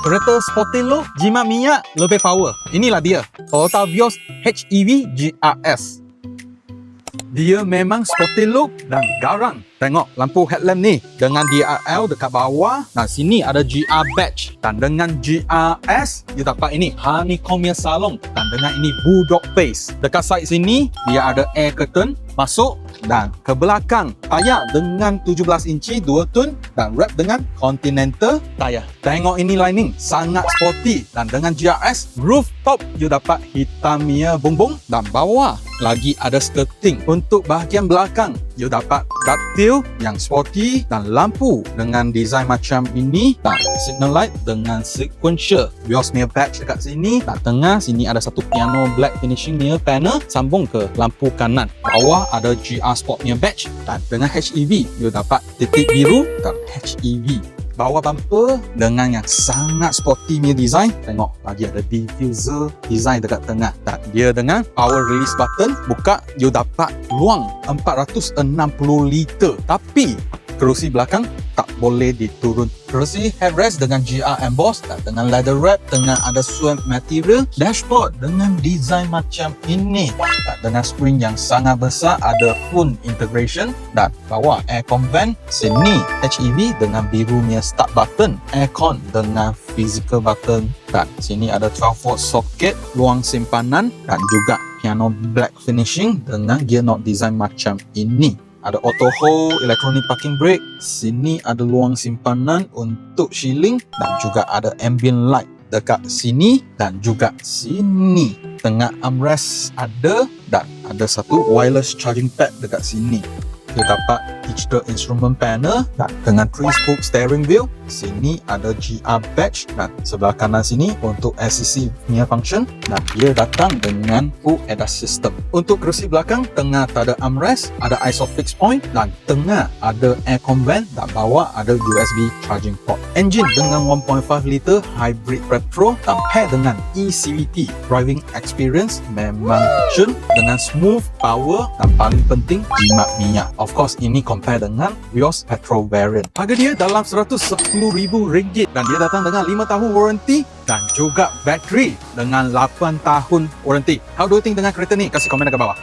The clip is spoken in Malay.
Kereta sporty look, jimat minyak, lebih power. Inilah dia, Toyota Vios HEV GRS. Dia memang sporty look dan garang. Tengok lampu headlamp ni dengan DRL dekat bawah. Dan sini ada GR badge. Dan dengan GRS, dia dapat ini honeycomb salon. Dan dengan ini bulldog face. Dekat side sini, dia ada air curtain masuk. Dan ke belakang, tayar dengan 17 inci 2 tun dan wrap dengan Continental tayar. Tengok ini lining, sangat sporty. Dan dengan GRS, rooftop you dapat hitamnya bumbung dan bawah lagi ada skirting. Untuk bahagian belakang, you dapat ducktail yang sporty dan lampu dengan design macam ini. Dan signal light dengan sequential. Vios punya badge dekat sini. Dan tengah sini ada satu piano black finishing near panel sambung ke lampu kanan. Bawah ada GR Sport punya badge. Dan dengan HEV, you dapat titik biru dan HEV. Bawah bumper dengan yang sangat sporty punya design. Tengok lagi ada diffuser design dekat tengah. Dan dia dengan power release button. Buka, you dapat luang 460 liter. Tapi kerusi belakang tak boleh diturun. Kerusi headrest dengan GR emboss dan dengan leather wrap, dengan ada swamp material. Dashboard dengan design macam ini. Dan dengan spring yang sangat besar, ada full integration. Dan bawah aircon vent. Sini HEV dengan biru punya start button. Aircon dengan physical button. Dan sini ada 12 volt socket, luang simpanan dan juga piano black finishing dengan gear knob design macam ini. Ada auto hold, electronic parking brake. Sini ada luang simpanan untuk shielding dan juga ada ambient light dekat sini dan juga sini. Tengah armrest ada dan ada satu wireless charging pad dekat sini. Kita dapat digital instrument panel dan dengan 3-spoke steering wheel. Sini ada GR badge dan sebelah kanan sini untuk ACC punya function dan dia datang dengan full ADAS system. Untuk kerusi belakang, tengah tak ada armrest, ada ISOFIX point dan tengah ada aircon vent dan bawah ada USB charging port. Engine dengan 1.5 liter hybrid petrol dan pair dengan eCVT. Driving experience memang cun dengan smooth, power dan paling penting jimat minyak. Of course, ini compare dengan Vios petrol variant. Harga dia dalam RM110,000 dan dia datang dengan 5 tahun warranty dan juga bateri dengan 8 tahun warranty. How do you think dengan kereta ni? Kasih komen dekat bawah.